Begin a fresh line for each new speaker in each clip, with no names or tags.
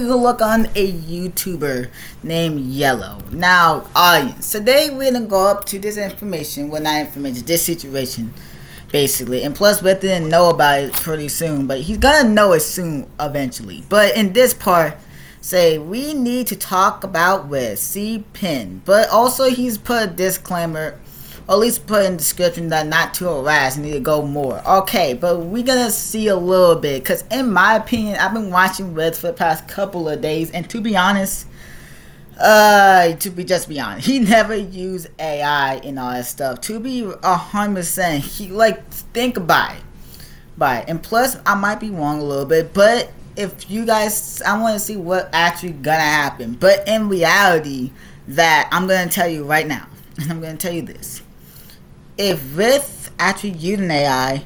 we're gonna look on a YouTuber named Y3llow. Now, audience, today we're gonna go up to this information, well, not information, this situation, basically. And plus, we didn't know about it pretty soon, but he's gonna know it soon, eventually. But in this part, say we need to talk about with C Pin, but also he's put a disclaimer, or at least put in the description that not to harass, need to go more. Okay, but we're gonna see a little bit, because in my opinion, I've been watching Ryth for the past couple of days, and to be honest, just be honest, he never used AI and all that stuff. To be 100%, he think about it. And plus, I might be wrong a little bit, but if you guys, I want to see what actually gonna happen. But in reality, that I'm gonna tell you right now, and I'm gonna tell you this: if Ryth actually using AI,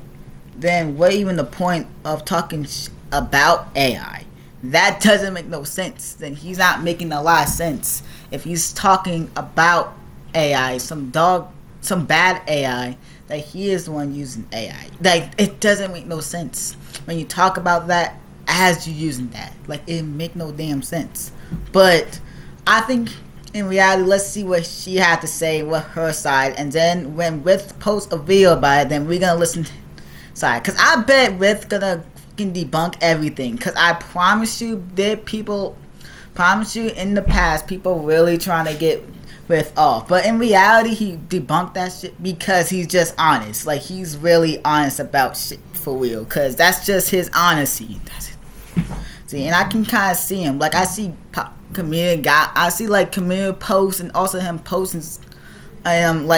then what even the point of talking about AI? That doesn't make no sense. Then he's not making a lot of sense if he's talking about AI, some bad AI, that he is the one using AI. It doesn't make no sense when you talk about that as you using that. It make no damn sense. But I think in reality, let's see what she had to say with her side, and then when Ryth posts a video about it, then we're gonna listen to side, because I bet Ryth gonna debunk everything, because I promise you, in the past, people really trying to get Ryth off, but in reality, he debunked that shit because he's just honest. He's really honest about shit for real, because that's just his honesty. That's it. See, and I can kind of see him. I see comedian guy. I see comedian posts, and also him posting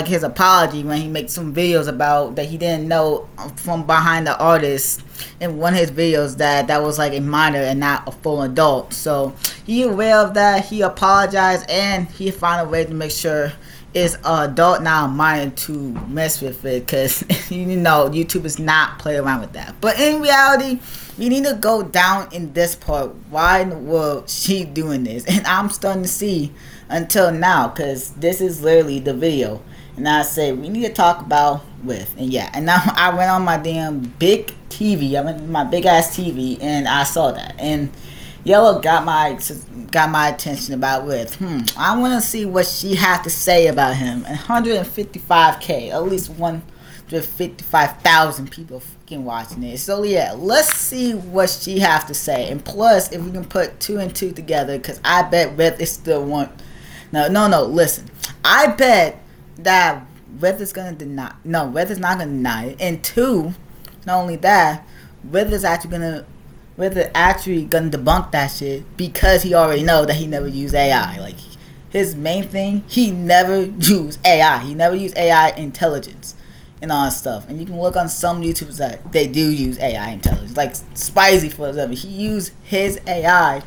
his apology when he makes some videos about that he didn't know from behind the artist in one of his videos that was a minor and not a full adult. So he aware of that. He apologized, and he found a way to make sure it's adult, not a minor, to mess with it, because YouTube is not play around with that. But in reality, we need to go down in this part. Why in the world she doing this? And I'm starting to see until now, because this is literally the video. And I say we need to talk about Ryth. And yeah, and now I went on my damn big TV. I went to my big ass TV, and I saw that. And Y3llow got my attention about Ryth. I want to see what she had to say about him. And 155K, at least 155,000 people fucking watching it. So yeah, let's see what she has to say. And plus, if we can put 2 and 2 together, because I bet Ryth is still one. No, listen. I bet that Ryth is gonna deny. No, Ryth is not gonna deny it. And 2, not only that, Ryth is actually gonna debunk that shit, because he already know that he never used AI. His main thing, he never used AI. He never used AI intelligence and all that stuff. And you can look on some YouTubers that they do use AI intelligence, like Spicy, for example. He used his AI,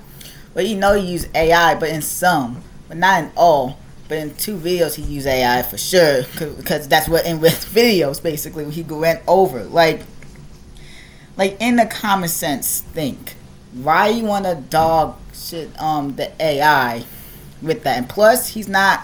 but he used AI, but in some, but not in all. But in 2 videos, he used AI for sure, because that's what in Ryth videos basically he went over. In the common sense, think why you want to dog shit the AI with that. And plus, he's not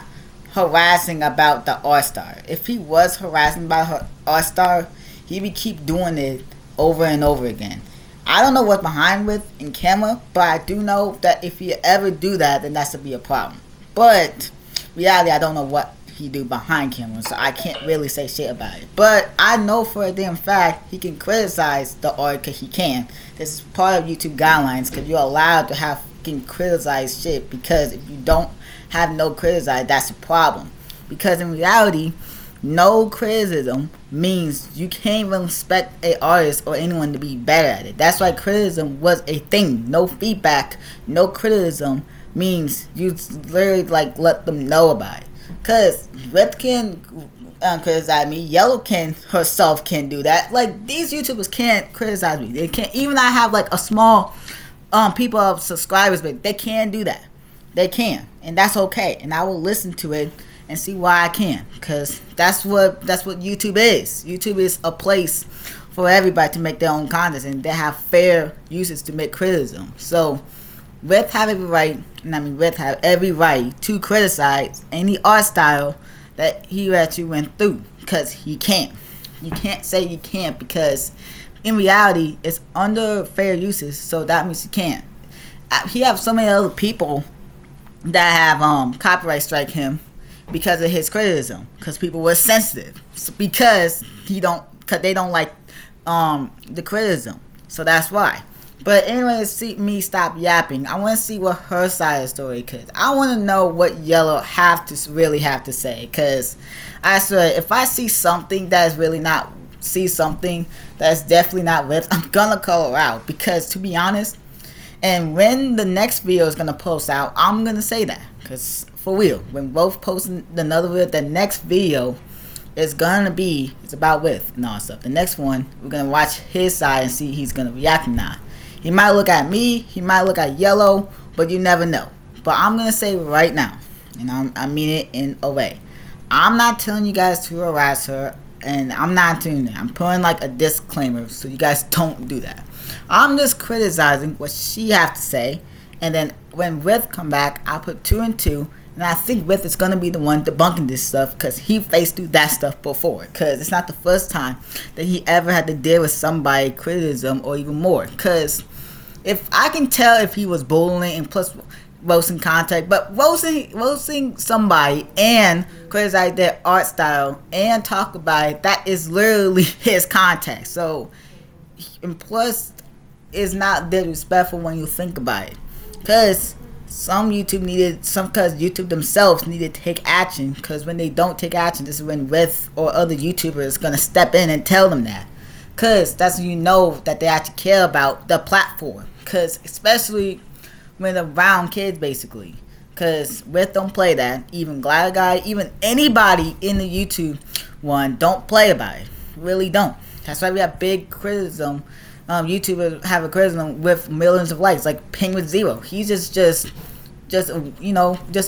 harassing about the art star. If he was harassing about her art star, he would keep doing it over and over again. I don't know what's behind Ryth in camera, but I do know that if he ever do that, then that's to be a problem. But reality, I don't know what he do behind camera, so I can't really say shit about it. But I know for a damn fact he can criticize the art, because he can. This is part of YouTube guidelines, because you're allowed to have fucking criticize shit, because if you don't have no criticize, that's a problem. Because in reality, no criticism means you can't even expect an artist or anyone to be better at it. That's why criticism was a thing. No feedback, no criticism means you literally let them know about it. Because Ryth can criticize me, Y3llow can herself can do that. These YouTubers can't criticize me. They can't. Even I have a small people of subscribers, but they can do that. They can, and that's okay. And I will listen to it and see why I can, because that's what YouTube is. YouTube is a place for everybody to make their own content, and they have fair uses to make criticism. So Ryth have every right, Ryth have every right to criticize any art style that he actually went through, because he can't. You can't say you can't, because in reality it's under fair uses, so that means you can't. he have so many other people that have copyright strike him because of his criticism, because people were sensitive, because they don't like the criticism, so that's why. But anyway, see me stop yapping. I want to see what her side of the story, because I want to know what Y3llow really have to say, because I swear, if I see something that's really not something that's definitely not Ryth, I'm gonna call her out, because to be honest, and when the next video is gonna post out, I'm gonna say that, because for real, when both posting another video, the next video is gonna be, it's about Ryth and all stuff. The next one, we're gonna watch his side and see he's gonna react or not. He might look at me, he might look at Y3llow, but you never know. But I'm gonna say right now, and I mean it in a way, I'm not telling you guys to harass her, and I'm not doing that. I'm putting like a disclaimer so you guys don't do that. I'm just criticizing what she have to say, and then when Ryth come back, I'll put 2 and 2, and I think Ryth is gonna be the one debunking this stuff, because he faced through that stuff before, because it's not the first time that he ever had to deal with somebody criticism or even more. Because if I can tell if he was bullying and plus roasting content, but roasting somebody and criticize their art style and talk about it, that is literally his content. So, and plus, it's not disrespectful when you think about it, because because YouTube themselves needed to take action, because when they don't take action, this is when Ryth or other YouTubers is gonna step in and tell them that, because that's when you know that they actually care about the platform, because especially when around kids, basically, because Ryth don't play that. Even Glad Guy, even anybody in the YouTube one don't play about it, really don't. That's why we have big criticism. YouTubers have a criticism with millions of likes, like Penguin Zero. He's just a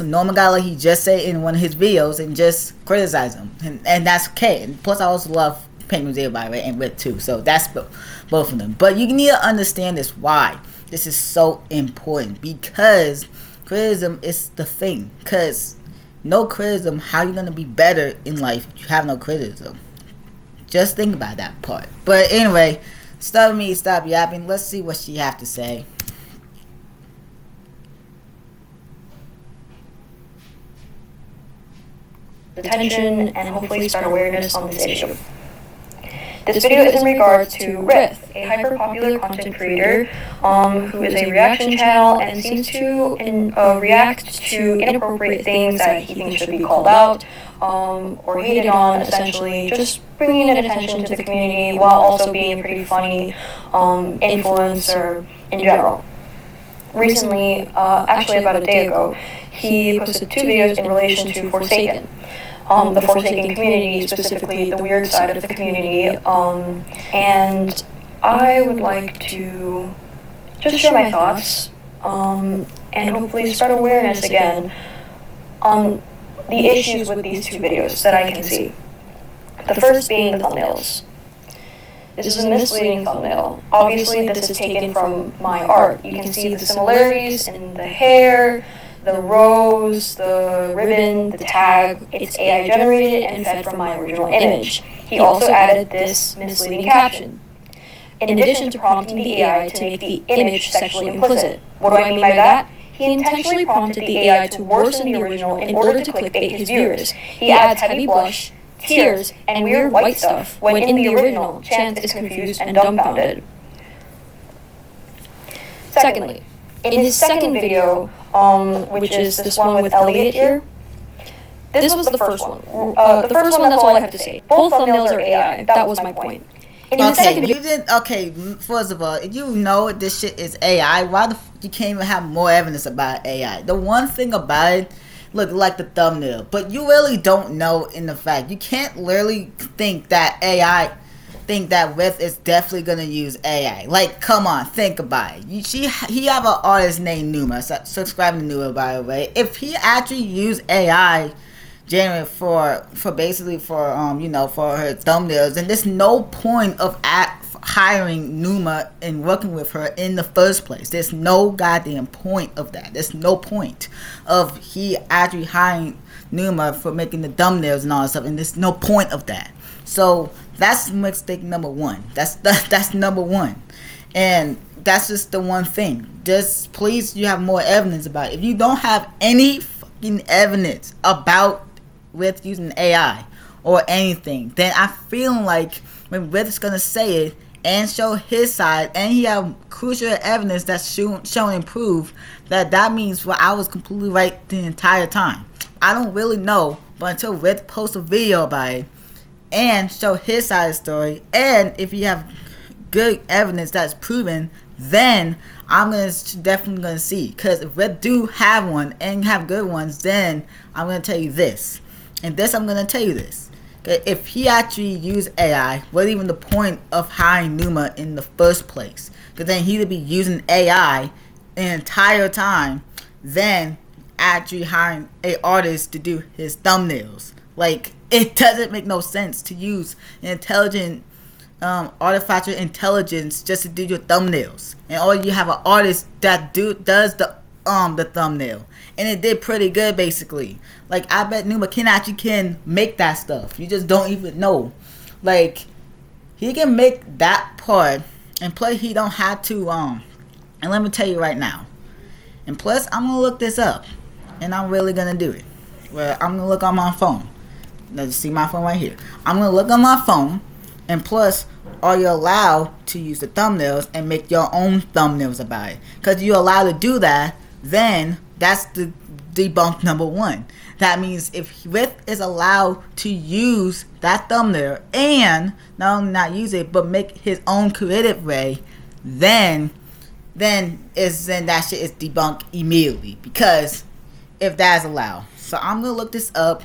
normal guy, like he just said in one of his videos, and just criticize him, and that's okay. And plus, I also love Penguin Zero, by the way, and Ryth too. So that's both of them. But you need to understand this, why this is so important, because criticism is the thing. Because no criticism, how you gonna be better in life if you have no criticism? Just think about that part. But anyway, stop yapping. Let's see what she have to say.
Attention and hopefully start awareness on this issue. This video is in regards to Ryth, a hyper-popular content creator who is a reaction channel and seems to react to inappropriate things that he thinks should be called out or hated on, essentially, just bringing attention to the community while also being a pretty funny influencer in general. Recently, actually about a day ago, he posted 2 videos in relation to Forsaken. The Forsaken community, specifically the weird side of the community, and I would like to just share my thoughts and hopefully start awareness again on the issues with these 2 videos that I can see. The first being the thumbnails. This is a misleading thumbnail. Obviously, this is taken from my art. You can see the similarities in the hair, the rose, the ribbon, the tag. It's AI generated and fed from my original image. He also added this misleading caption. In addition to prompting the AI to make the image sexually implicit. What do I mean by that? He intentionally prompted the AI to worsen the original in order to clickbait his viewers. He adds heavy blush, tears, and weird white stuff, when in the original, Chance is confused and dumbfounded. Secondly, in his second video, which is this one with Elliot here, this was the first one. The first one, that's all I have to say. Both thumbnails are AI. That was my point.
First of all, if you know this shit is AI, why the you can't even have more evidence about AI? The one thing about it, look like the thumbnail, but you really don't know in the fact. You can't literally think that Ryth is definitely gonna use AI. Like, come on, think about it. He have an artist named Numa. Subscribe to Numa, by the way. If he actually used AI generated for her thumbnails, and there's no point of hiring Numa and working with her in the first place. There's no goddamn point of that. There's no point of he actually hiring Numa for making the thumbnails and all that stuff, and there's no point of that. So that's mistake number one. That's number one. And that's just the one thing. Just please, you have more evidence about it. If you don't have any fucking evidence about with using AI or anything, then I feel like when Ryth is gonna say it and show his side, and he have crucial evidence that's shown and prove that means I was completely right the entire time. I don't really know, but until Ryth posts a video about it and show his side of the story, and if you have good evidence that's proven, then I'm definitely gonna see. Because if Ryth do have one and have good ones, then I'm gonna tell you this, and this I'm gonna tell you this. If he actually used AI, what even the point of hiring Numa in the first place? Because then he'd be using AI the entire time, then actually hiring a artist to do his thumbnails. Like, it doesn't make no sense to use an intelligent artificial intelligence just to do your thumbnails, and all you have an artist that does the thumbnail, and it did pretty good basically. Like, I bet Numa can make that stuff. You just don't even know. Like, he can make that part, and plus he don't have to and let me tell you right now, and plus I'm gonna look this up, and I'm really gonna do it. Well, I'm gonna look on my phone. Now, you see my phone right here. I'm gonna look on my phone, and plus, are you allowed to use the thumbnails and make your own thumbnails about it? Because you're allowed to do that, then that's the debunk number one. That means if Ryth is allowed to use that thumbnail and not only not use it but make his own creative way, then that shit is debunked immediately. Because if that's allowed, so I'm gonna look this up,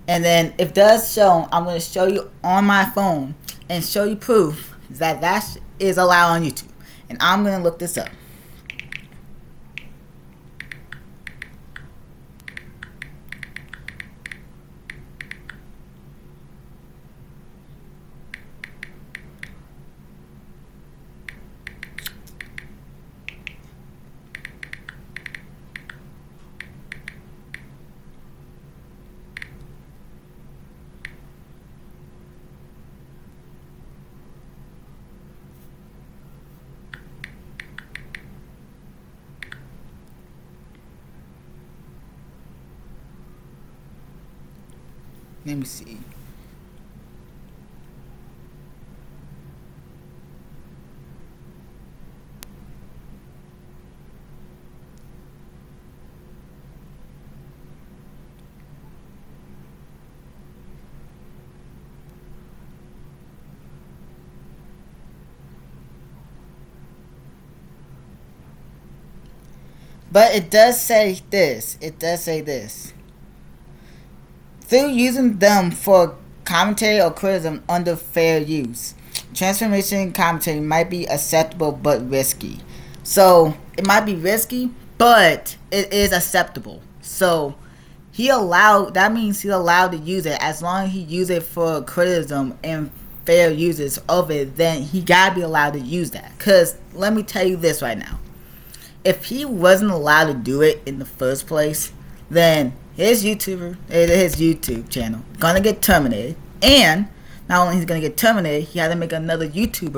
and then if it does show, I'm gonna show you on my phone and show you proof that is allowed on YouTube. And I'm gonna look this up. Let me see. But it does say this. Through using them for commentary or criticism under fair use, transformation commentary might be acceptable but risky. So it might be risky, but it is acceptable. So that means he's allowed to use it as long as he use it for criticism and fair uses of it. Then he gotta be allowed to use that. Cause let me tell you this right now: if he wasn't allowed to do it in the first place, then his YouTube channel gonna get terminated, and not only he's gonna get terminated, he had to make another YouTube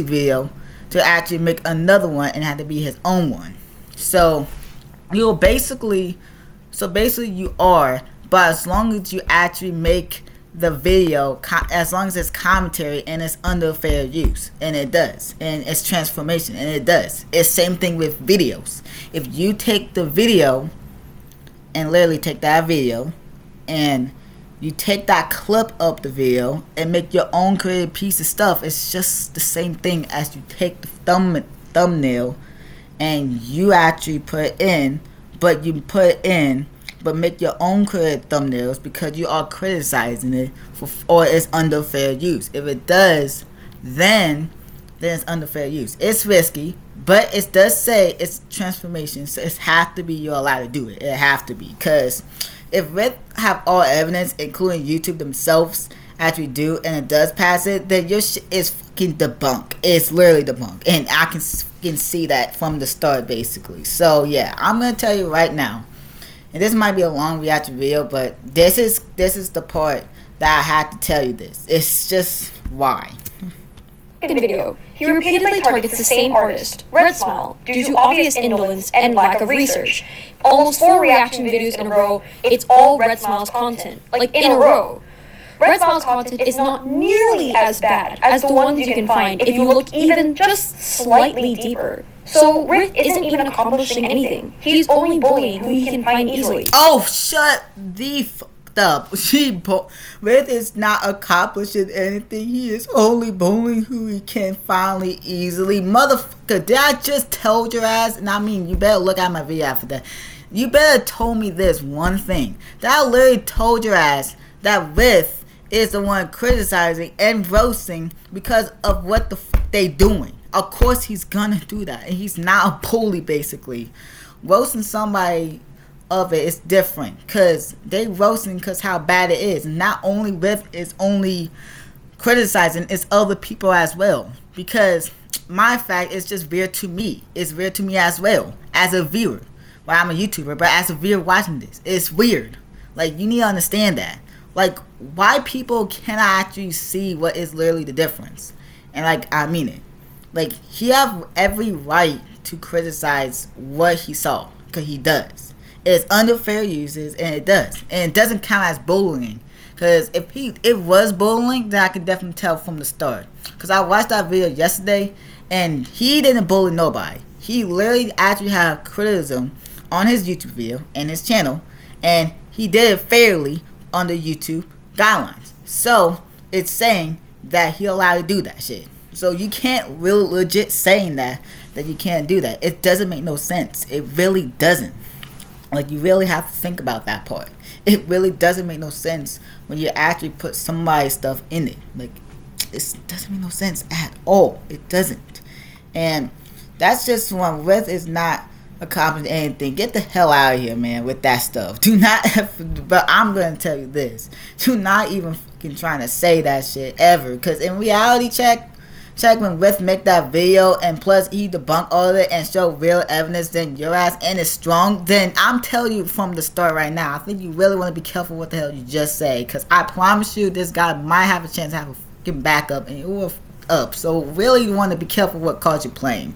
video to actually make another one, and had to be his own one. So basically you are, but as long as you actually make the video, as long as it's commentary and it's under fair use, and it does, and it's transformation, and it does. It's same thing with videos. If you take the video and literally take that video and you take that clip of the video and make your own creative piece of stuff, it's just the same thing as you take the thumbnail and you actually put in, but make your own creative thumbnails because you are criticizing it or it's under fair use. If it does, then it's under fair use. It's risky, but it does say it's transformation, so it have to be you're allowed to do it. It have to be, because if Ryth have all evidence, including YouTube themselves, actually do, and it does pass it, then your shit is fucking debunked. It's literally debunked, and I can see that from the start, basically. So yeah, I'm gonna tell you right now, and this might be a long reaction video, but this is the part that I had to tell you this. It's just why.
second video, he repeatedly targets the same artist, Y3llow, due to obvious indolence and lack of research. Almost 4 reaction videos in a row, it's all Y3llow's content, like in a row. Y3llow's content is not nearly as bad as the ones you can find if you look even just slightly deeper. So Ryth isn't even accomplishing anything. He's only bullying who he can find easily.
Oh, shut the up. Ryth is not accomplishing anything. He is only bullying who he can find easily. Motherfucker, did I just tell your ass? And I mean, you better look at my video after that. You better told me this one thing. That I literally told your ass that Ryth is the one criticizing and roasting because of what the fuck they doing. Of course he's gonna do that. And he's not a bully, basically. Roasting somebody of it is different, because they roasting because how bad it is. Not only Ryth is only criticizing, it's other people as well, because my fact is just weird to me. It's weird to me as well as a viewer. Well, I'm a YouTuber, but as a viewer watching this, it's weird. Like, you need to understand that. Like, why people cannot actually see what is literally the difference. And like, I mean it. Like, he have every right to criticize what he saw, because he does. It's under fair uses, and it does. And it doesn't count as bullying. Because if it was bullying, then I could definitely tell from the start. Because I watched that video yesterday, and he didn't bully nobody. He literally actually had criticism on his YouTube video and his channel, and he did it fairly under YouTube guidelines. So, it's saying that he allowed to do that shit. So, you can't really legit saying that you can't do that. It doesn't make no sense. It really doesn't. Like, you really have to think about that part. It really doesn't make no sense when you actually put somebody's stuff in it. Like, it doesn't make no sense at all. It doesn't. And that's just when Ryth is not accomplishing anything. Get the hell out of here, man, with that stuff. Do not, but I'm going to tell you this. Do not even fucking trying to say that shit ever. Because in reality check when Ryth make that video, and plus he debunk all of it and show real evidence, then your ass and it's strong, then I'm telling you from the start right now, I think you really want to be careful what the hell you just say, because I promise you this guy might have a chance to have a fucking backup, and it will up. So really you want to be careful what cards you're playing.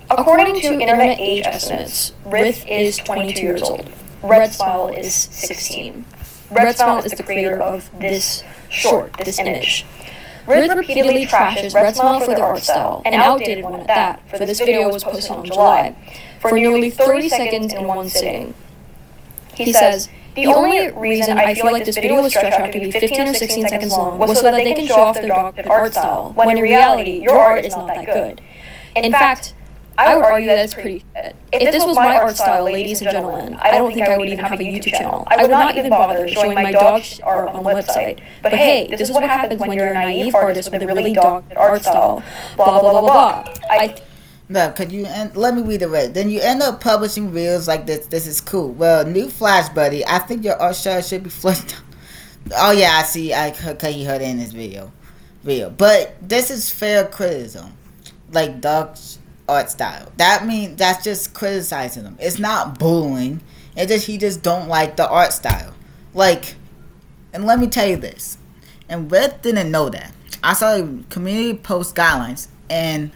According to internet age estimates, Ryth is 22 years old. Y3llow is 16. Y3llow is the creator of this image. Ryth repeatedly trashes Y3llow for their art style, an outdated one at that, for this video was posted on July, for nearly 30 seconds in one sitting. He says, "The only reason I feel like this video was stretched out to be 15 or 16 seconds long was so that they can show off their doctored art style, when in reality, your art is not that good. In fact, I would argue that it's pretty good. If this was my art style, ladies and gentlemen, I don't think I would even have a YouTube channel. I would not even bother showing my dog's art on the website. But hey, this is what happens when you're a naive artist with a really doctored art style. Blah, blah, blah, blah."
No, could you let me read the rest. Then you end up publishing reels like this. This is cool. Well, new flash, buddy. I think your art style should be flushed. Oh yeah, I see. I heard you heard it in this video. But this is fair criticism, like dog's art style. That means that's just criticizing him. It's not bullying. It's just he just don't like the art style. Like, and let me tell you this. And Ryth didn't know that. I saw a community post guidelines, and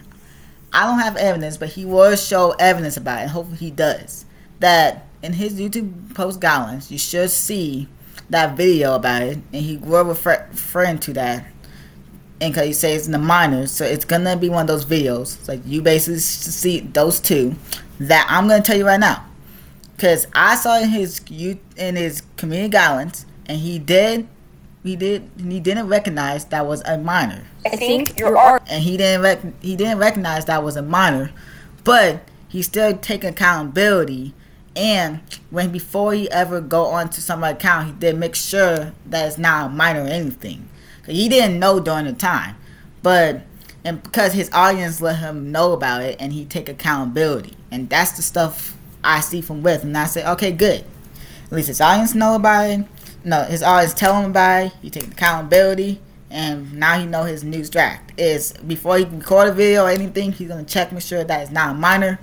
I don't have evidence, but he will show evidence about it, and hopefully he does. That in his YouTube post guidelines, you should see that video about it, and he will referring to that. And because he says it's in the minors, so it's gonna be one of those videos. It's like you basically see those two that I'm gonna tell you right now, because I saw in his community guidelines, and he didn't recognize that was a minor.
I think your art,
and he didn't recognize that was a minor, but he still taking accountability. And before he ever go on to somebody's account, he did make sure that it's not a minor or anything. He didn't know during the time, and because his audience let him know about it, and he take accountability, and that's the stuff I see from Ryth, and I say, okay, good. At least his audience know about it. No, his audience tell him about it. He take accountability, and now he know his news draft is before he can record a video or anything. He's gonna check, make sure that it's not a minor,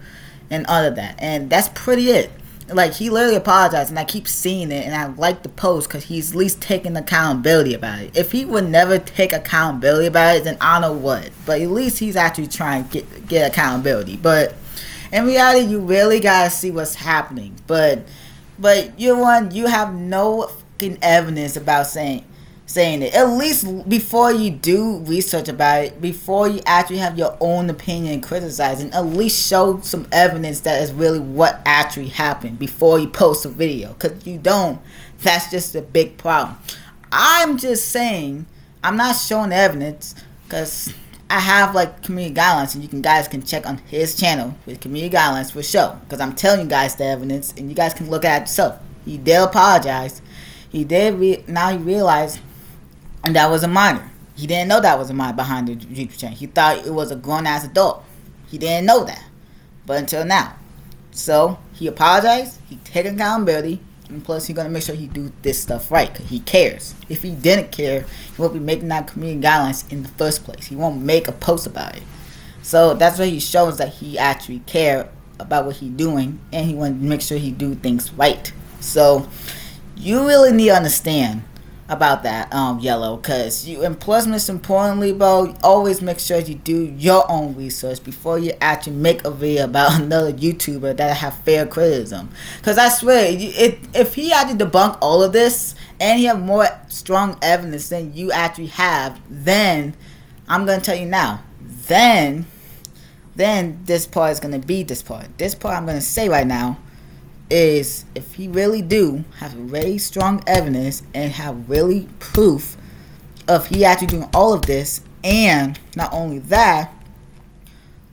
and all of that, and that's pretty it. like, he literally apologized, and I keep seeing it, and I like the post because he's at least taking accountability about it. If he would never take accountability about it, then I don't know what. But at least he's actually trying to get accountability. But in reality, you really gotta see what's happening. But you have no fucking evidence about saying it. At least before you do research about it, before you actually have your own opinion and criticizing, at least show some evidence that is really what actually happened before you post a video. Because you don't, that's just a big problem. I'm just saying, I'm not showing evidence because I have like community guidelines, and you guys can check on his channel with community guidelines for sure. Because I'm telling you guys the evidence, and you guys can look at it yourself. He did apologize. He did. Now he realized. And that was a minor. He didn't know that was a minor behind the YouTube channel. He thought it was a grown-ass adult. He didn't know that. But until now. So, he apologized. He took accountability. And plus, he's going to make sure he do this stuff right. Because he cares. If he didn't care, he won't be making that community guidelines in the first place. He won't make a post about it. So, that's why he shows that he actually cares about what he's doing. And he wants to make sure he do things right. So, you really need to understand about that, Yellow, because you, and plus, most importantly, bro, always make sure you do your own research before you actually make a video about another YouTuber that have fair criticism. Because I swear, if he had to debunk all of this and he have more strong evidence than you actually have, then I'm gonna tell you now, then this part is gonna be this part. This part I'm gonna say right now is, if he really do have very strong evidence and have really proof of he actually doing all of this, and not only that,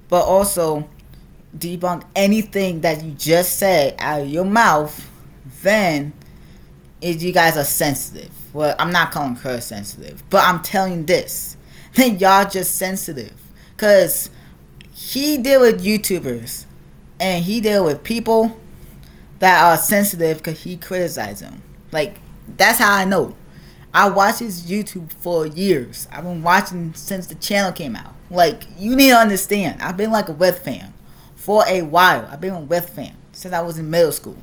but also debunk anything that you just said out of your mouth, then you guys are sensitive. Well, I'm not calling her sensitive, but I'm telling you this, then y'all just sensitive. Because he deal with YouTubers, and he deal with people that are sensitive because he criticized them. Like, that's how I know. I watch his YouTube for years. I've been watching since the channel came out. Like, you need to understand, I've been like a Ryth fan for a while. I've been a Ryth fan since I was in middle school.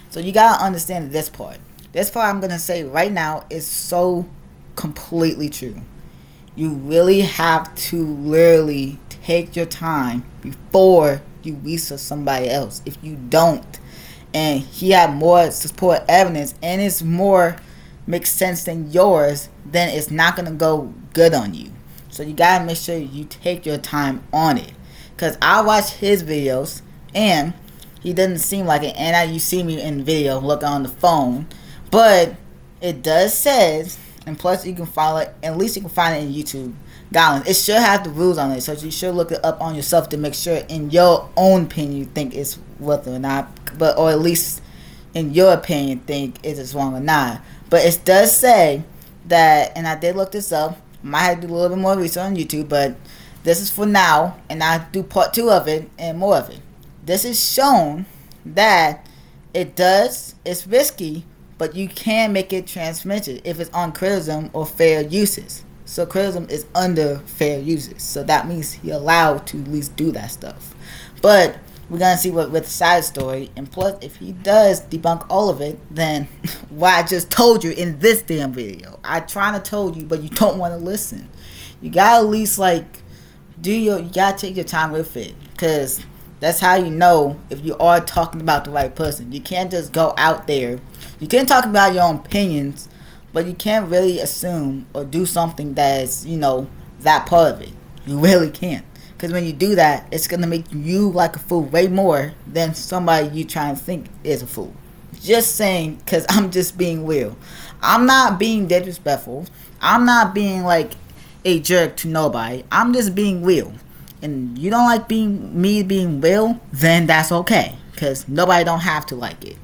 So you gotta understand this part. This part I'm gonna say right now is so completely true. You really have to literally take your time before you research somebody else. If you don't, and he had more support evidence and it's more makes sense than yours, then it's not gonna go good on you. So you gotta make sure you take your time on it. Cause I watch his videos and he doesn't seem like it, and you see me in the video looking on the phone, but it does says, and plus you can follow it, at least you can find it in YouTube guidelines. It should have the rules on it, so you should look it up on yourself to make sure in your own opinion you think it's worth it or not, but or at least in your opinion think it's wrong or not. But it does say that, and I did look this up, might have to do a little bit more research on YouTube, but this is for now, and I'll do part 2 of it and more of it. This is shown that it's risky, but you can make it transmitted if it's on criticism or fair uses. So criticism is under fair uses. So that means he allowed to at least do that stuff. But we're going to see what with the side story. And plus, if he does debunk all of it, then what I just told you in this damn video. I trying to told you, but you don't want to listen. You got to at least like, you got to take your time with it. Because that's how you know if you are talking about the right person. You can't just go out there. You can talk about your own opinions, but you can't really assume or do something that is, that part of it. You really can't. Because when you do that, it's going to make you like a fool way more than somebody you try and think is a fool. Just saying, because I'm just being real. I'm not being disrespectful. I'm not being like a jerk to nobody. I'm just being real. And you don't like me being real, then that's okay. Because nobody don't have to like it.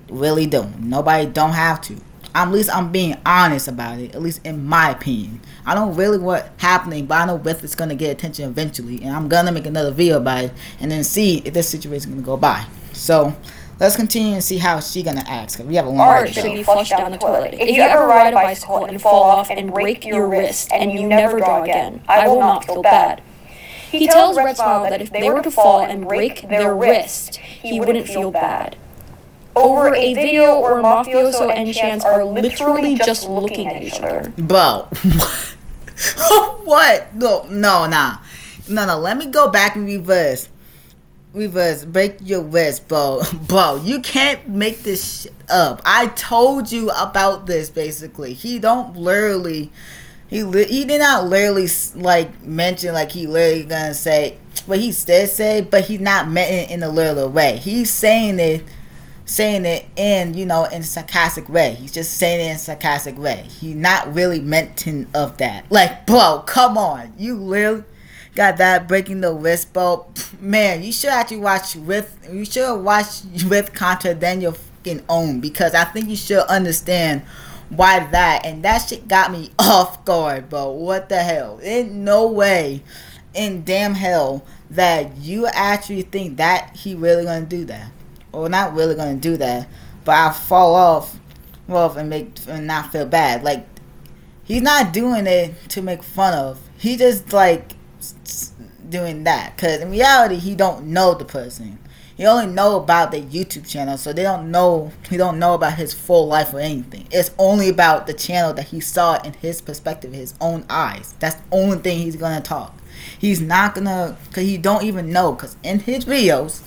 Really don't. Nobody don't have to. At least I'm being honest about it, at least in my opinion. I don't really what's happening, but I know Ryth is going to get attention eventually, and I'm going to make another video about it, and then see if this situation is going to go by. So, let's continue and see how she's going to act, because we have a long
way to go. Should be flushed down the toilet. If you ever ride a bicycle and fall off and break your wrist, and you never draw again, I will not feel bad. He tells Y3llow that if they were to fall and break their wrist, he wouldn't feel bad. over a video or mafioso and Chance are literally just looking at each other.
Bro. What? No, nah. No, let me go back and reverse. Break your wrist, bro. Bro, you can't make this shit up. I told you about this, basically. He did not literally, like, mention, like, he literally gonna say what he did say, but he's not meant it in a literal way. He's saying it in, in a sarcastic way. He's just saying it in a sarcastic way. He's not really mentioning of that. Like, bro, come on. You literally got that breaking the wrist, bro. Man, you should actually watch Ryth. You should watch Ryth content than your fucking own, because I think you should understand why that. And that shit got me off guard, bro. What the hell? In no way, in damn hell, that you actually think that he really gonna do that. Or not really gonna do that, but I'll fall off and not feel bad. Like, he's not doing it to make fun of. He just, like, doing that, because in reality he don't know the person. He only know about the YouTube channel, so he don't know about his full life or anything. It's only about the channel that he saw in his perspective, his own eyes. That's the only thing he's gonna talk. He's not gonna, because he don't even know, because in his videos,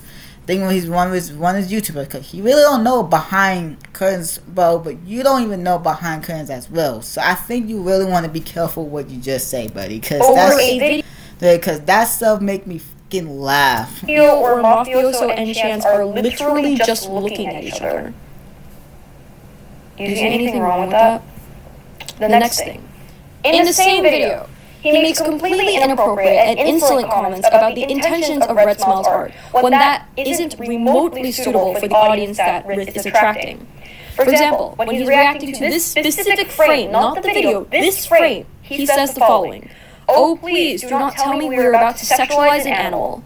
when he's one of his YouTubers, because he really don't know behind curtains, bro, but you don't even know behind curtains as well. So I think you really want to be careful what you just say, buddy, because that stuff make me fucking laugh.
Video or mafioso and Chance are literally just looking at each other. Do you see anything wrong with that? The next thing. In the same video, he makes completely inappropriate and insolent comments about the intentions of Red Smile's art, when that isn't remotely suitable for the audience that Ryth is attracting. For example, when he's reacting to this specific frame, not the video, this frame, he says the following: "Oh, please, do not tell me we're about to sexualize an animal."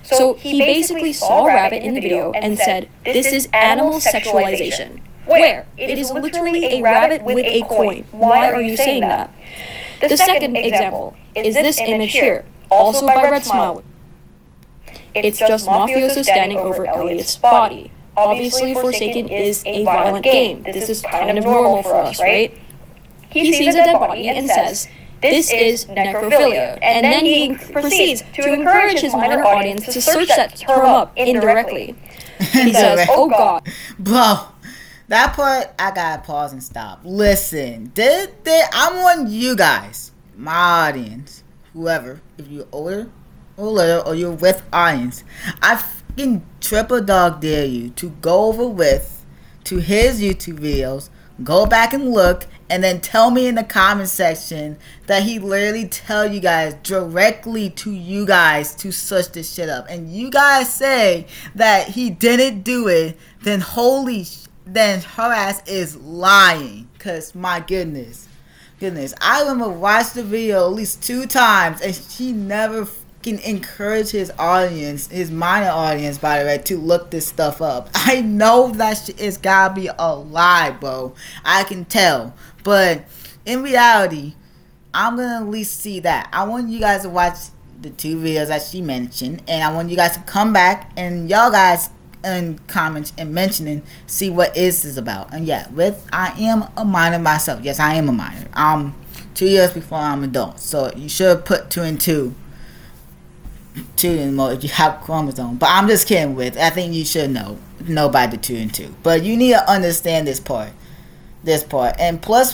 So he basically saw a rabbit in the video and said, "This is animal sexualization." Where? It is literally a rabbit with a coin. Why are you saying that? The second example is this image here, also by Red Smile. It's just mafioso standing over Elliot's body. Obviously, Forsaken is a violent game. This is kind of normal for us, right? He sees a dead body and says, "This is necrophilia," and then he proceeds to encourage his minor audience to search that term up indirectly. He says, "Oh God."
Bro, that part, I gotta pause and stop. Listen, I want you guys, my audience, whoever, if you're older or little, or you're with audience, I fucking triple dog dare you to go over to his YouTube videos, go back and look, and then tell me in the comment section that he literally tell you guys directly to you guys to search this shit up, and you guys say that he didn't do it, then then her ass is lying. Cause my goodness, I remember watched the video at least 2 times, and she never fucking encouraged his audience, his minor audience, by the way, to look this stuff up. I know that shit is gotta be a lie, bro. I can tell, but in reality, I'm gonna at least see that. I want you guys to watch the 2 videos that she mentioned, and I want you guys to come back and y'all guys in comments and mentioning, see what is this about. And yeah, I am a minor myself. Yes, I am a minor. 2 years before I'm adult, so you should put 2 and 2 anymore if you have chromosome. But I'm just kidding. I think you should know by the 2 and 2, but you need to understand this part. And plus,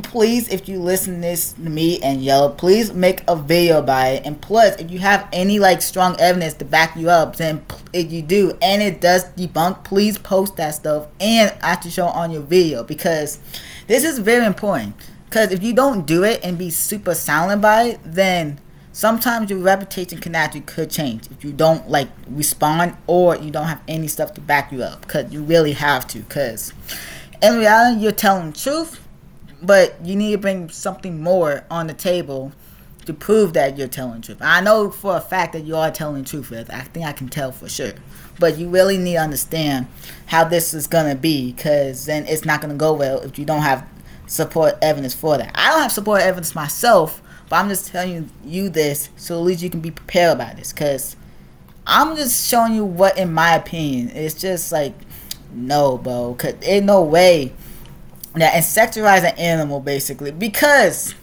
please, if you listen this to me and Yellow, please make a video about it. And plus, if you have any like strong evidence to back you up, then if you do and it does debunk, please post that stuff and actually show on your video, because this is very important. Because if you don't do it and be super silent by it, then sometimes your reputation could change if you don't like respond, or you don't have any stuff to back you up, because you really have to. Because in reality, you're telling the truth, but you need to bring something more on the table to prove that you're telling the truth. I know for a fact that you are telling the truth. I think I can tell for sure. But you really need to understand how this is going to be, because then it's not going to go well if you don't have support evidence for that. I don't have support evidence myself, but I'm just telling you this so at least you can be prepared about this, because I'm just showing you what, in my opinion, it's just like, No, bro. Cause ain't no way that insecturize an animal basically because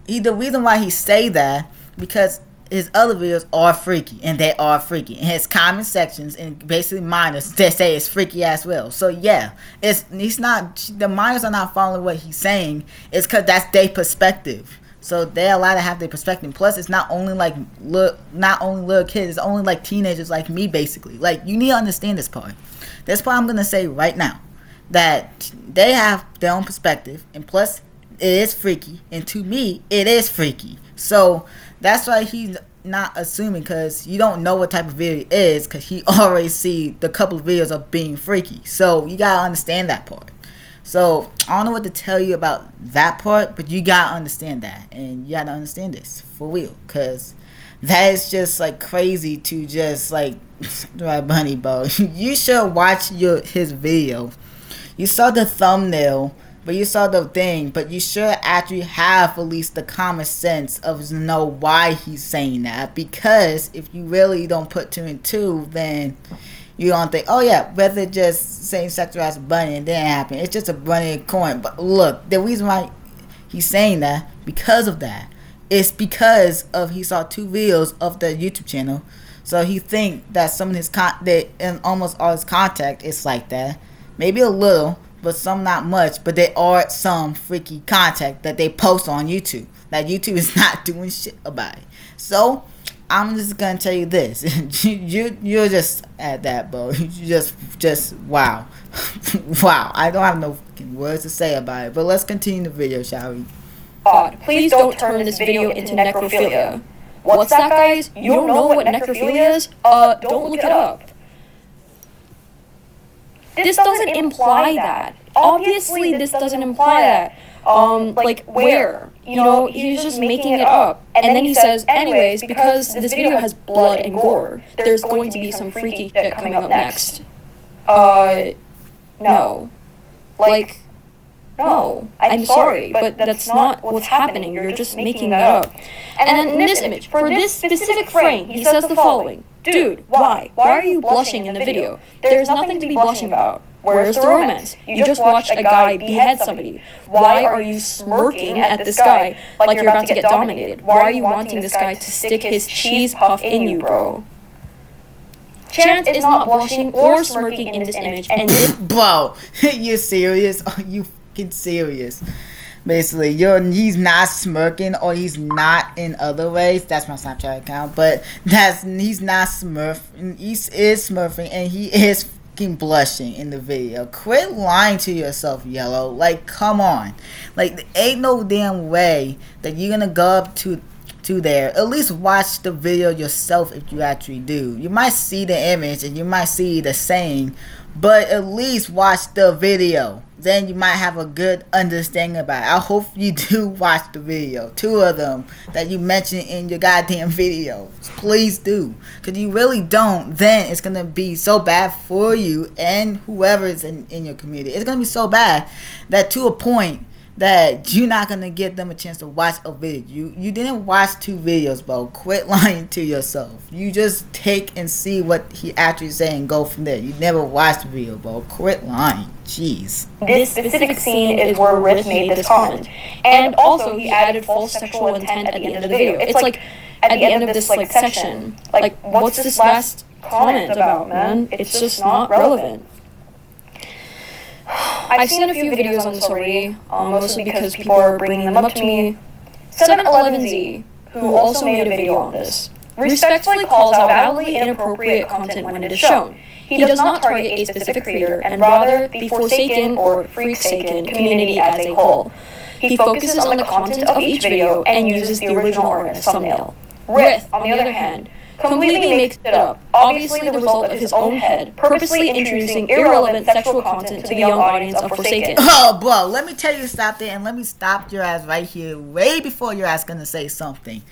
the reason why he say that because his other videos are freaky and they are freaky and his comment sections and basically minors they say it's freaky as well. So yeah, he's not, the minors are not following what he's saying. It's because that's their perspective. So they're allowed to have their perspective. Plus, it's not only like not only little kids. It's only like teenagers like me, basically. Like you need to understand this part. This part I'm gonna say right now that they have their own perspective, and plus, it is freaky. And to me, it is freaky. So that's why he's not assuming because you don't know what type of video it is because he already see the couple of videos of being freaky. So you gotta understand that part. So I don't know what to tell you about that part, but you gotta understand that, and you gotta understand this for real, cause that is just like crazy to just like right, bunny bro. You should watch his video. You saw the thumbnail, but you saw the thing, but you should actually have at least the common sense of know why he's saying that. Because if you really don't put two and two, then you don't think, oh yeah, whether just saying sexualize a bunny and didn't happen. It's just a bunny and coin. But look, the reason why he's saying that, because of that, it's because of he saw two videos of the YouTube channel. So he think that some of his and almost all his contact is like that. Maybe a little, but some not much. But there are some freaky contact that they post on YouTube that YouTube is not doing shit about it. So I'm just gonna tell you this. You're just at that, bro. You just wow. Wow. I don't have no fucking words to say about it. But let's continue the video, shall we?
Please don't turn this video into necrophilia. What's that, guys? You don't know what necrophilia is? Don't look it up. This doesn't imply that. Obviously, this doesn't imply that. Like, where? You know, he's just making it up. And then he says, anyways, because this video has blood and gore, there's going to be some freaky shit coming up next. No. Like, no. I'm sorry, but that's not what's happening. You're just making that up. And then in this image, for this specific frame, he says the following. Dude, why? Why are you blushing in the video? There's nothing to be blushing about. Where's the romance? You just watched a guy behead somebody. Why are you smirking at this guy like you're about to get dominated? Why are you wanting this guy to stick his cheese puff in you, bro? Chance is not blushing or smirking in this image, and
bro, you serious? Are you fucking serious? Basically, he's not smirking or he's not in other ways. That's my Snapchat account, but he's not smurfing. He is smurfing and he is fucking blushing in the video. Quit lying to yourself, Yellow. Like, come on. Like, there ain't no damn way that you're gonna go up to there. At least watch the video yourself if you actually do. You might see the image and you might see the saying, but at least watch the video. Then you might have a good understanding about it. I hope you do watch the video. 2 of them that you mentioned in your goddamn videos. Please do. Because you really don't, then it's going to be so bad for you and whoever is in your community. It's going to be so bad that to a point that you're not going to give them a chance to watch a video. You didn't watch 2 videos, bro. Quit lying to yourself. You just take and see what he actually saying and go from there. You never watched the video, bro. Quit lying. Jeez.
This specific scene is where Ryth made this comment. And also, he added false sexual intent at the end of the video. It's like, at the end of this, like, section. Like, what's this last comment about, man? It's just not relevant. I've seen a few videos on this already, mostly because people are bringing them up to me. 711Z, who also made a video on this, respectfully calls out validly inappropriate content when it is shown. He does not target a specific creator, and rather the Forsaken or Freaksaken community as a whole. He focuses on the content of each video and uses the original art as thumbnail. Ryth, on the other hand, completely makes it up, obviously the result of his own head, purposely introducing irrelevant sexual content to the young audience of Forsaken.
Oh, bro, let me tell you to stop there, and let me stop your ass right here, way before your ass gonna say something.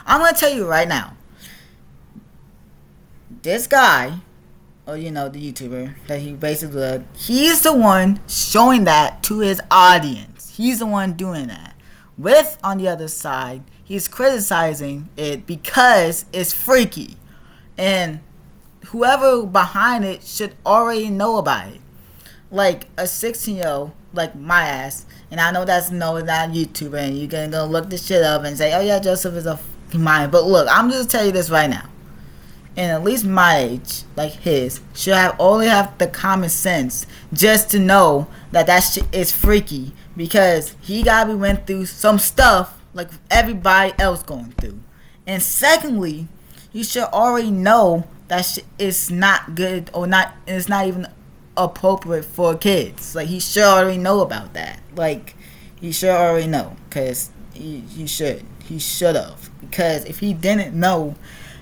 I'm gonna tell you right now. This guy, or the YouTuber that he basically did, he's the one showing that to his audience. He's the one doing that. Ryth, on the other side, he's criticizing it because it's freaky. And whoever behind it should already know about it. like a 16-year-old like my ass, and I know that's no, not YouTuber, and you're gonna go look this shit up and say, oh yeah, Joseph is a fucking mind. But look, I'm just tell you this right now. And at least my age, like his, should only have the common sense just to know that that shit is freaky, because he gotta be went through some stuff like everybody else going through. And secondly, you should already know that shit is not good, or not. It's not even appropriate for kids. Like, he should already know about that. Like, he should already know, because he should have. Because if he didn't know,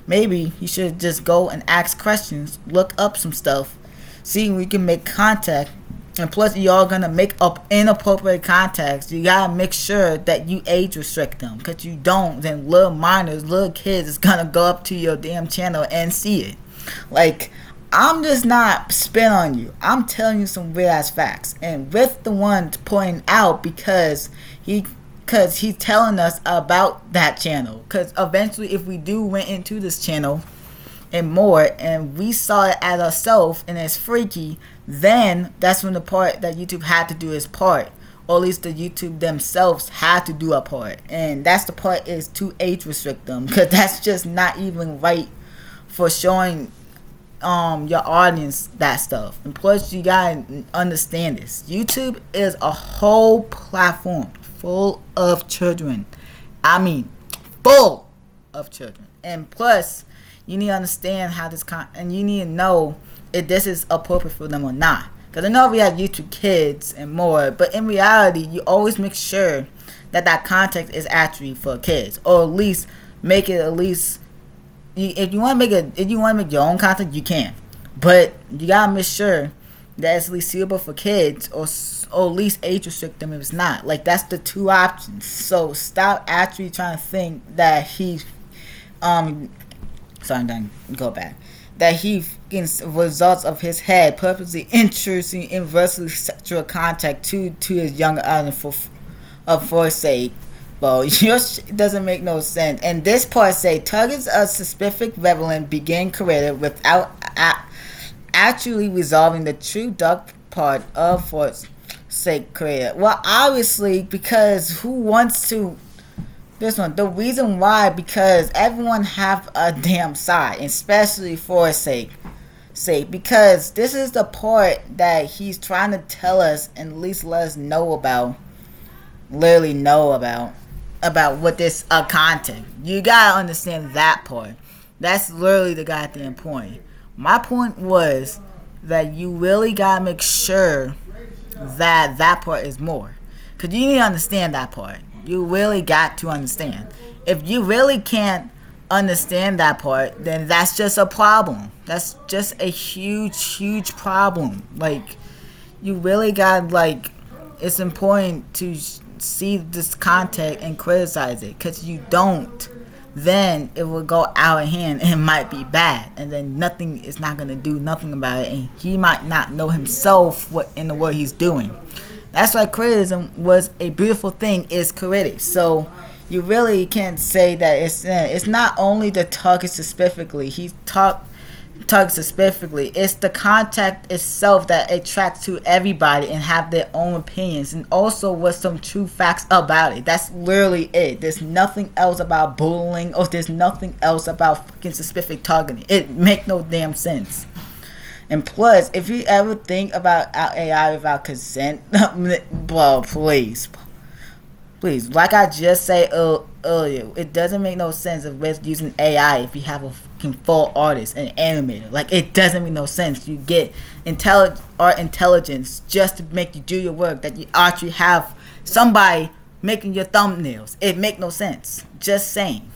maybe he should just go and ask questions, look up some stuff, see if we can make contact. And plus, y'all gonna make up inappropriate contacts. You gotta make sure that you age restrict them. Because you don't, then little minors, little kids is gonna go up to your damn channel and see it. Like, I'm just not spin on you. I'm telling you some weird ass facts. And with the one pointing out, because he's telling us about that channel. Because eventually, if we do went into this channel and more, and we saw it as ourselves and it's freaky, then that's when the part that YouTube had to do its part, or at least the YouTube themselves had to do a part. And that's the part, is to age restrict them, because that's just not even right for showing your audience that stuff. And plus, you gotta understand this, YouTube is a whole platform full of children. I mean, full of children. And plus, you need to understand how this and you need to know if this is appropriate for them or not. Because I know we have YouTube Kids and more, but in reality, you always make sure that that content is actually for kids, or at least make it, at least, if you want to make your own content, you can, but you gotta make sure that it's at least suitable for kids, or at least age restrict them if it's not. Like, that's the two options. So stop actually trying to think that he sorry, I'm done. Go back. That he gets results of his head purposely introducing inversely sexual contact to his younger audience for sake. Well, your doesn't make no sense. And this part say targets a specific relevant begin created without actually resolving the true dark part of forsake created. Well, obviously, because who wants to? This one, the reason why, because everyone have a damn side, especially for sake, because this is the part that he's trying to tell us, and at least let us know about, literally know about what this content. You gotta understand that part. That's literally the goddamn point. My point was that you really gotta make sure that that part is more, because you need to understand that part. You really got to understand. If you really can't understand that part, then that's just a problem. That's just a huge problem. Like, you really got, like, it's important to see this content and criticize it, because you don't, then it will go out of hand and it might be bad, and then nothing is not going to do nothing about it, and he might not know himself what in the world he's doing. That's why criticism was a beautiful thing, is critics. So you really can't say that it's not only the target specifically. He targets specifically. It's the contact itself that attracts to everybody and have their own opinions, and also with some true facts about it. That's literally it. There's nothing else about bullying, or there's nothing else about fucking specific targeting. It make no damn sense. And plus, if you ever think about AI without consent, bro, please, like I just said earlier, it doesn't make no sense if we're using AI if you have a fucking full artist and animator. Like, it doesn't make no sense. You get intelligence just to make you do your work, that you actually have somebody making your thumbnails. It make no sense. Just saying.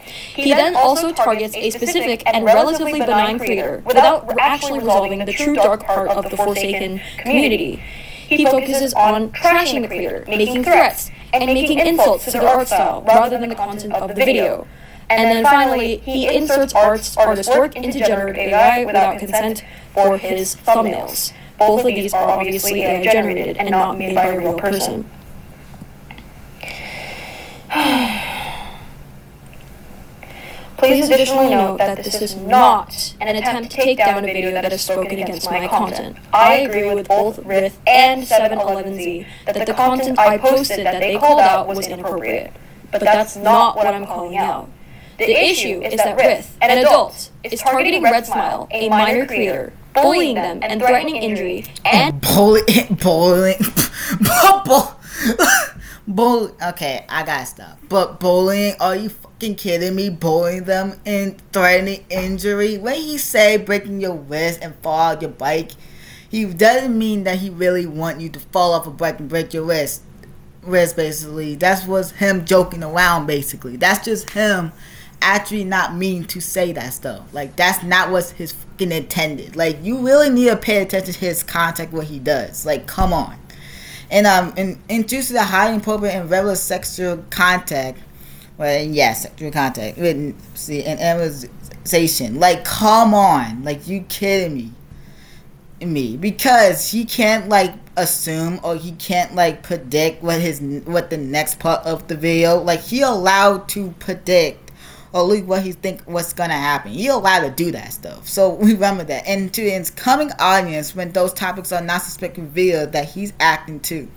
He then also targets a specific and relatively benign creator without actually resolving the true dark part of the Forsaken community. He focuses on trashing the creator, making threats, and making insults to their art style rather than the content of the video. And then finally, he inserts artist work into generative AI without consent for his thumbnails. Both of these are obviously AI generated and not made by a real person. Please additionally note that this is not an attempt to take down a video that has spoken against my content. I agree with both Ryth and 711Z that the content I posted that they called out was inappropriate. But that's not what I'm calling out. The issue is that Ryth, an adult, is targeting Red Smile, a minor creator, bullying them and threatening injury, and
bullying. Okay, I gotta stop. But bullying? Are you fucking kidding me? Bullying them and threatening injury? When he say breaking your wrist and fall off your bike, he doesn't mean that he really want you to fall off a bike and break your wrist. Basically, that was him joking around. Basically, that's just him actually not mean to say that stuff. Like, that's not what's his fucking intended. Like, you really need to pay attention to his contact, what he does. Like, come on. And introduced to the highly inappropriate and regular sexual contact. Well, yeah, sexual contact. And amortization. Like, come on. Like, you kidding me? Because he can't, like, assume or he can't, like, predict what the next part of the video. Like, he allowed to predict or look what he think what's gonna happen. He allowed to do that stuff. So remember that. And to his coming audience, when those topics are not suspected revealed that he's acting too.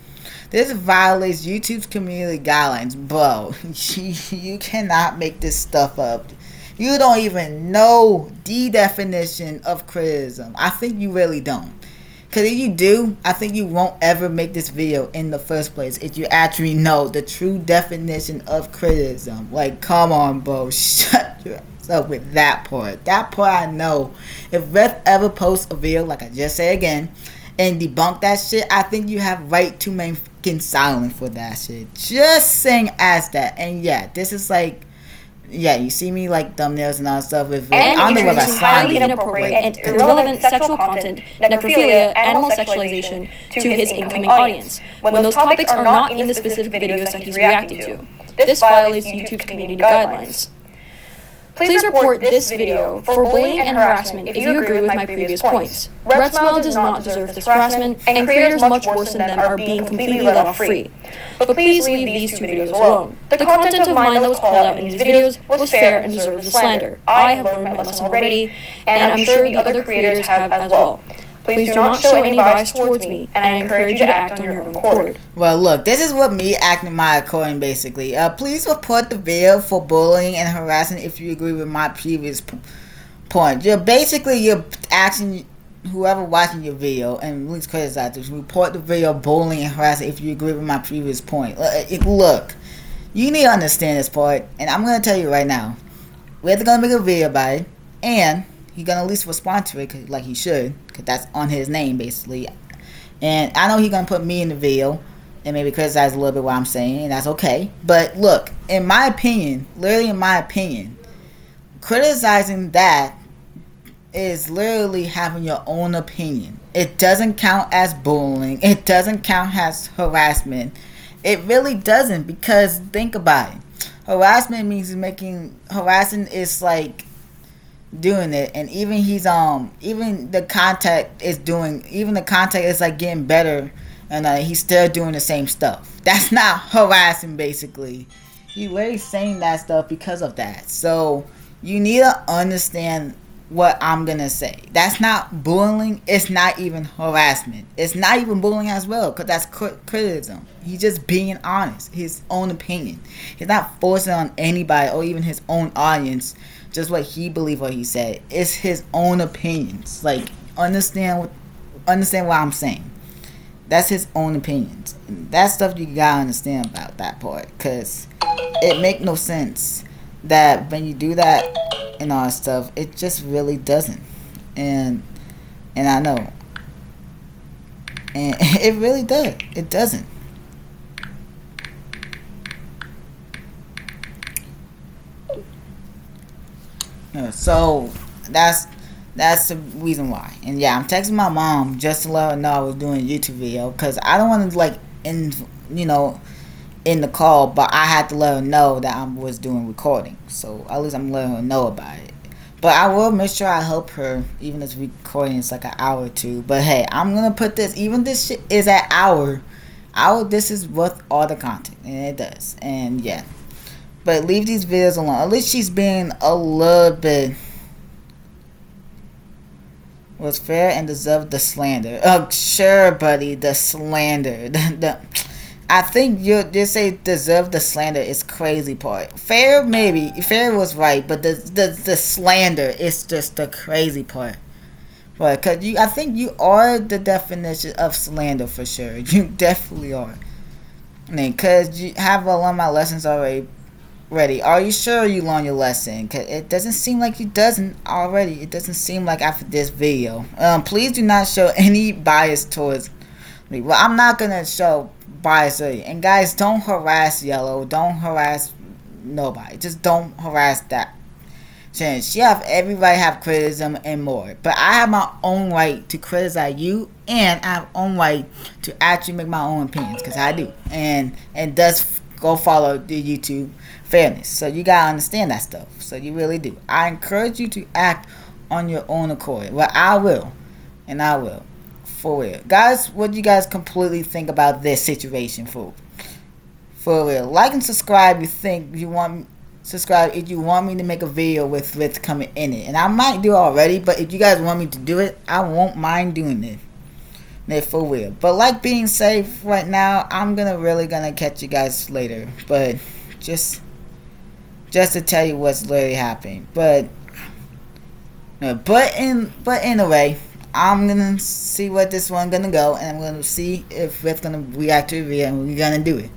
This violates YouTube's community guidelines. Bro, you cannot make this stuff up. You don't even know the definition of criticism. I think you really don't. Because if you do, I think you won't ever make this video in the first place if you actually know the true definition of criticism. Like, come on, bro. Shut your ass up with that part. That part I know. If Ryth ever posts a video, like I just said again, and debunk that shit, I think you have right to remain fucking silent for that shit. Just saying as that. And yeah, this is like, yeah, you see me like thumbnails and all that stuff with
I don't know what that's highly inappropriate and irrelevant sexual content, necrophilia, animal sexualization to his incoming audience, when those topics are not in the specific videos that he's reacting to. This violates YouTube's community guidelines. Please report this video for bullying and harassment if you agree with my previous points. Red Smile does not deserve this harassment, and creators much worse than them are being completely let off free. But please leave these two videos alone. The content of mine that was called out in these videos was fair and deserves the slander. I have learned my lesson already, and I'm sure the other creators have as well. Please do not show any bias towards me, and I encourage you to act on your own accord.
Well, look, this is what me acting my accord, basically. Please report the video for bullying and harassment if you agree with my previous point. You're asking whoever watching your video, and please criticize this, report the video bullying and harassment if you agree with my previous point. Look, you need to understand this part, and I'm going to tell you right now. We're going to make a video about it, and he's going to at least respond to it like he should, because that's on his name, basically. And I know he's going to put me in the video and maybe criticize a little bit what I'm saying, and that's okay. But look, in my opinion, literally in my opinion, criticizing that is literally having your own opinion. It doesn't count as bullying. It doesn't count as harassment. It really doesn't, because think about it. Harassment means harassing is like doing it, and even the contact is like getting better, and he's still doing the same stuff. That's not harassing, basically. He's literally saying that stuff because of that. So you need to understand what I'm gonna say. That's not bullying. It's not even harassment. It's not even bullying as well, because that's criticism. He's just being honest, his own opinion. He's not forcing on anybody or even his own audience just what he believed, what he said. It's his own opinions. Like, understand what I'm saying. That's his own opinions. And that stuff you gotta understand about that part, because it make no sense that when you do that and all that stuff, it just really doesn't. And I know. And it really does. It doesn't. So that's the reason why. And yeah, I'm texting my mom just to let her know I was doing a YouTube video, because I don't want to in the call, but I had to let her know that I was doing recording. So at least I'm letting her know about it. But I will make sure I help her, even if recording is like an hour or two. But hey, I'm gonna put this, even this shit is an hour, this is worth all the content, and it does. And yeah. But leave these videos alone. At least she's being a little bit was fair and deserved the slander. Oh, sure, buddy, the slander. I think you say deserve the slander is crazy part. Fair, maybe. Fair was right, but the slander is just the crazy part. Right, cause I think you are the definition of slander for sure. You definitely are. I mean, cause you have a lot of my lessons already ready. Are you sure you learned your lesson? Cause it doesn't seem like you doesn't already. It doesn't seem like after this video. Please do not show any bias towards me. Well, I'm not gonna show bias. And guys, don't harass Yellow. Don't harass nobody. Just don't harass that. She have everybody have criticism and more, but I have my own right to criticize you, and I have own right to actually make my own opinions, because I do, and does go follow the YouTube fairness. So you gotta understand that stuff. So you really do. I encourage you to act on your own accord. Well, I will, and I will, for real, guys. What do you guys completely think about this situation, for real? Like and subscribe. You think you want. Subscribe if you want me to make a video with Ryth coming in it, and I might do it already, but if you guys want me to do it, I won't mind doing it for real. But like being safe right now, I'm really gonna catch you guys later, but just to tell you what's literally happening. But anyway, I'm gonna see what this one gonna go, and I'm gonna see if Ryth gonna react to the video, and we're gonna do it.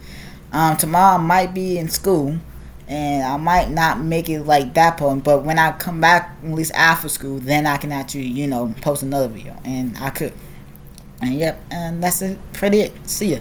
Tomorrow I might be in school, and I might not make it like that point, but when I come back, at least after school, then I can actually, post another video, and I could. And yep, and that's it, pretty it. See ya.